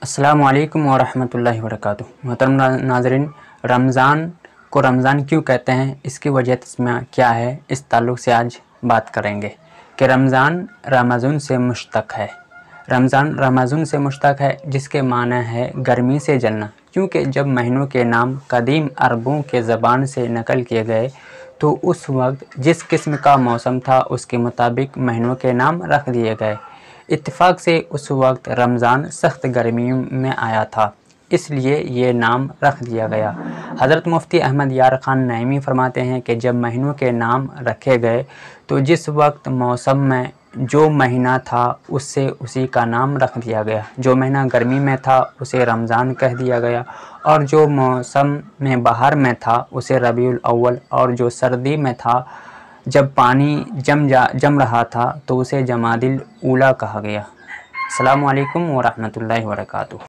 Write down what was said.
अस्सलामु अलैकुम वरहमतुल्लाहि वबरकातुहू। मोहतरम नाज़रीन, रमज़ान को रमज़ान क्यों कहते हैं, इसकी वजह इसमें क्या है, इस ताल्लुक़ से आज बात करेंगे कि रमज़ान रमज़ून से मुश्तक़ है। रमज़ान रमज़ून से मुश्तक़ है जिसके माने है गर्मी से जलना, क्योंकि जब महीनों के नाम कदीम अरबों के ज़बान से नकल किए गए तो उस वक्त जिस किस्म का मौसम था उसके मुताबिक महीनों के नाम रख दिए गए। इत्तेफाक से उस वक्त रमज़ान सख्त गर्मियों में आया था, इसलिए ये नाम रख दिया गया। हज़रत मुफ्ती अहमद यार ख़ान नईमी फरमाते हैं कि जब महीनों के नाम रखे गए तो जिस वक्त मौसम में जो महीना था उससे उसी का नाम रख दिया गया। जो महीना गर्मी में था उसे रमज़ान कह दिया गया, और जो मौसम में बहार में था उसे रबीउल अव्वल, और जो सर्दी में था जब पानी जम रहा था तो उसे जमादिल ऊला कहा गया। अस्सलामु अलैकुम वरहमतुल्लाहि वबरकातुहू।